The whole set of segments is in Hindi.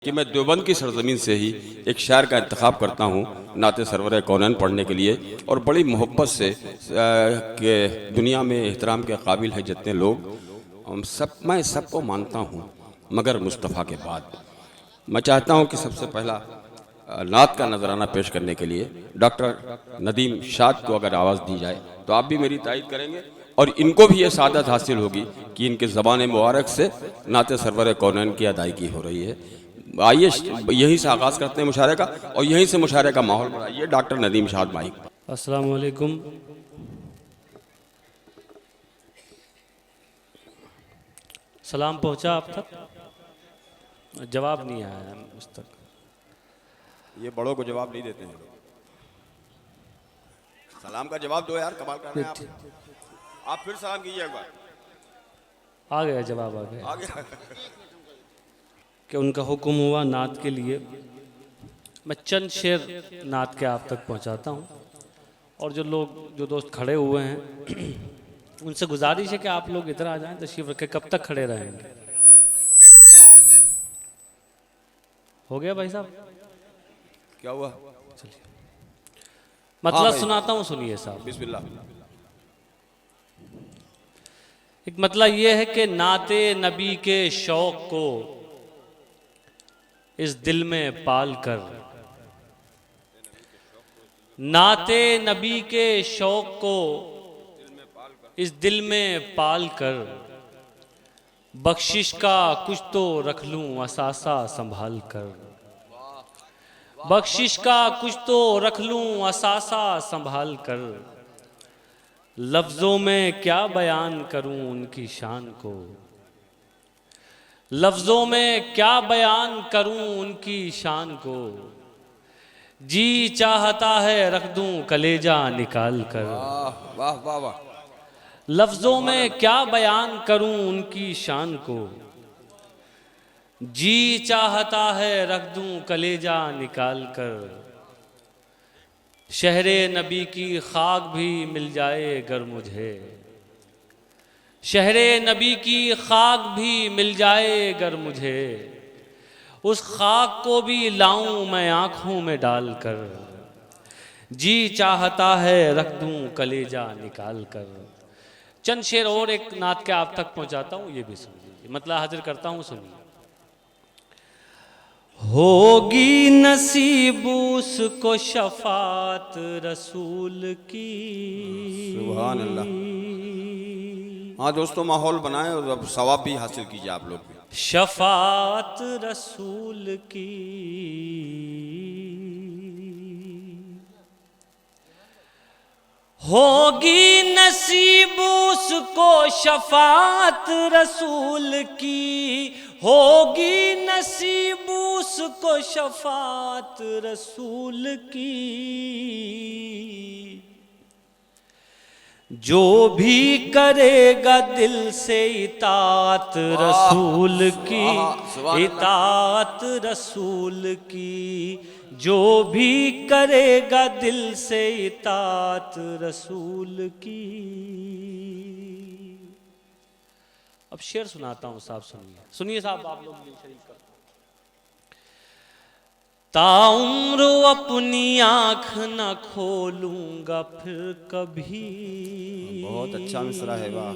कि मैं देवबंद की सरजमीन से ही एक शायर का इंतखाब करता हूँ नाते सरवर कौनैन पढ़ने के लिए, और बड़ी मोहब्बत से कि दुनिया में एहतराम के काबिल है जितने लोग, मैं सबको मानता हूँ मगर मुस्तफ़ा के बाद। मैं चाहता हूँ कि सबसे पहला नात का नजराना पेश करने के लिए डॉक्टर नदीम शाद को अगर आवाज़ दी जाए तो आप भी मेरी तायद करेंगे, और इनको भी ये सादत हासिल होगी कि इनके ज़बान मुबारक से नाते सरवर कौनैन की अदायगी हो रही है। आइए यहीं से आगाज़ करते हैं मुशायरे का, और यहीं से मुशायरे का माहौल बनाइए। डॉक्टर नदीम शाद भाई। अस्सलामु अलैकुम। सलाम पहुंचा आप तक? जवाब नहीं आया मुझ तक। ये बड़ों को जवाब नहीं देते हैं, सलाम का जवाब दो यार, कमाल कर रहे हैं आप फिर सलाम कीजिए एक बार। आ गया जवाब, आ गया। आ गया। कि उनका हुक्म हुआ नात के लिए। मैं चंद शेर नात के आप तक पहुंचाता हूं, और जो दोस्त खड़े हुए हैं उनसे गुजारिश है कि आप लोग इधर आ जाएं, तशरीफ रखें। कब तक खड़े रहेंगे? हो गया भाई साहब? क्या हुआ? चलिए मतलब हाँ सुनाता हूँ, सुनिए साहब। बिस्मिल्लाह। एक मतलब ये है कि नाते नबी के शौक को इस दिल में पाल कर, नाते नबी के शौक को इस दिल में पाल कर, बख्शिश का कुछ तो रख लूं असासा संभाल कर, बख्शिश का कुछ तो रख लूं असासा संभाल कर, लफ्जों में क्या बयान करूं उनकी शान को, लफ्जों में क्या बयान करूं उनकी शान को, जी चाहता है रख दूं कलेजा निकाल कर, वाह वाह वाह। लफ्जों में क्या बयान करूं उनकी शान को, जी चाहता है रख दूं कलेजा निकाल कर, शहरे नबी की खाक भी मिल जाए अगर मुझे, शहरे नबी की खाक भी मिल जाए अगर मुझे, उस खाक को भी लाऊं मैं आंखों में डालकर, जी चाहता है रख दूं कलेजा निकाल कर। चंद शेर और एक नात के आप तक पहुंचाता हूं, ये भी सुन लीजिए। मतलब हाजिर करता हूं, सुनिए। होगी नसीब उसको शफात रसूल की। सुभान अल्लाह। हाँ दोस्तों, माहौल बनाएं और अब सवाब भी हासिल कीजिए आप लोग भी। शफात रसूल की होगी नसीब उसको शफात रसूल की, होगी नसीब उसको शफात रसूल की, जो भी करेगा दिल से इताअत रसूल की, इताअत रसूल की, जो भी करेगा दिल से इताअत रसूल की। अब शेर सुनाता हूं साहब, सुनिए सुनिए साहब, आप लोग भी शरीक करो। ताउम्र अपनी आंख न खोलूंगा फिर कभी, बहुत अच्छा मिसरा है, वाह।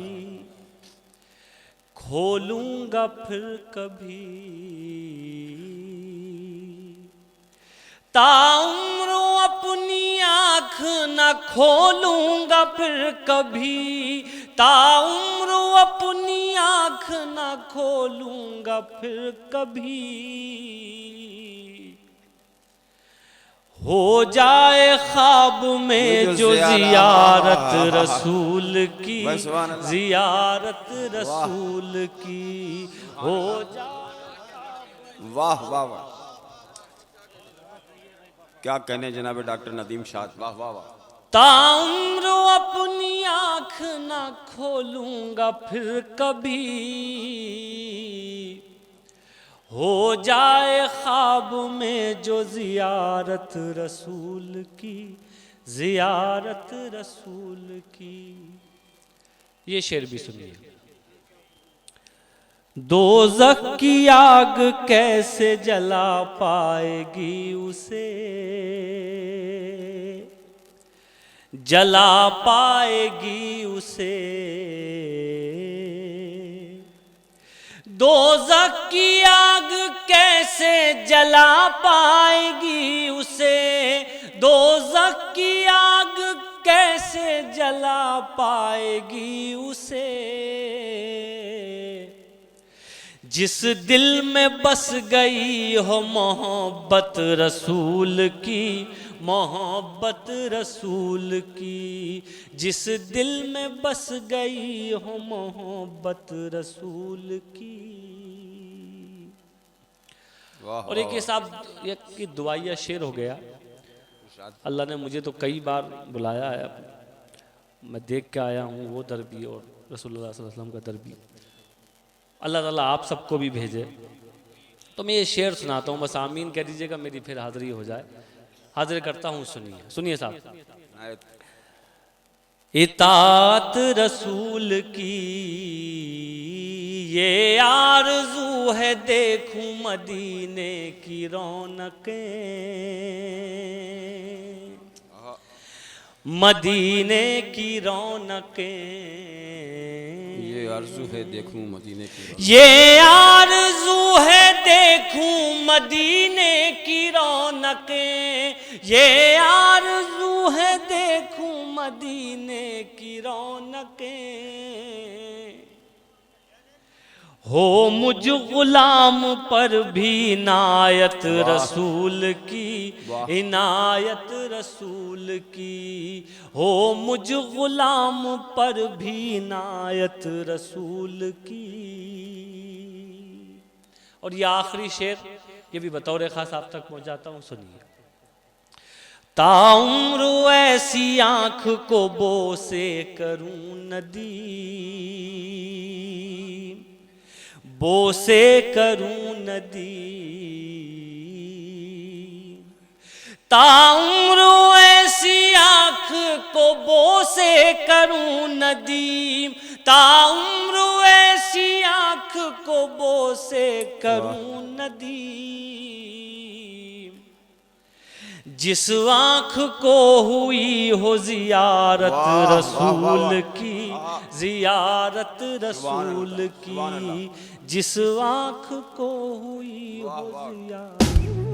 खोलूंगा फिर कभी, ताउम्र अपनी आंख न खोलूंगा फिर कभी, ताउम्र अपनी आंख न खोलूंगा फिर कभी, हो जाए ख्वाब में जो जियारत रसूल की, जियारत रसूल की, हो जाए। वाह वाह वाह, क्या कहने जनाब डॉक्टर नदीम शाद, वाह वाह वाह। ताउम्र अपनी आंख न खोलूंगा फिर कभी, हो जाए ख्वाब में जो जियारत रसूल की, जियारत रसूल की। ये शेर भी सुनिए। दोज़ख की आग कैसे जला पाएगी उसे, जला पाएगी उसे। दोज़ख की आग कैसे जला पाएगी उसे, दोज़ख की आग कैसे जला पाएगी उसे। जिस दिल में बस गई हो मोहब्बत रसूल की, मोहब्बत रसूल की। जिस दिल में बस गई हो मोहब्बत रसूल की। और एक ये साहब ये दुआया शेर हो गया। अल्लाह ने मुझे तो कई बार बुलाया है, मैं देख के आया हूँ वो दर भी और रसूलुल्लाह सल्लल्लाहु अलैहि वसल्लम का दर भी। अल्लाह ताला आप सबको भी भेजे। तो मैं ये शेर सुनाता हूँ, बस आमीन कह दीजिएगा, मेरी फिर हाज़िरी हो जाए। हाजिर करता हूँ, सुनिए सुनिए साहब। इताअत रसूल की ये आरज़ू है, देखूं मदीने की रौनकें, मदीने की रौनकें। ये आरज़ू है देखूं मदीने की, ये आरज़ू है देखूं मदीने की रौनकें, ये आरज़ू है देखूं मदीने की रौनकें। हो मुझ गुलाम पर भी इनायत रसूल की, इनायत रसूल की। हो मुझ गुलाम पर भी इनायत रसूल की। और ये आखिरी शेर, ये भी बतौर खास आप तक पहुंचाता हूं, सुनिए। ताउम्र ऐसी आंख को बोसे करूं नदी, बोसे करूं नदी। ताउम्र ऐसी आंख को बोसे करूं नदी, ताउम्र ऐसी आंख को बोसे करूं नदी। जिस आँख को हुई हो जियारत रसूल की, जियारत रसूल की। जिस आँख को हुई हो जियारत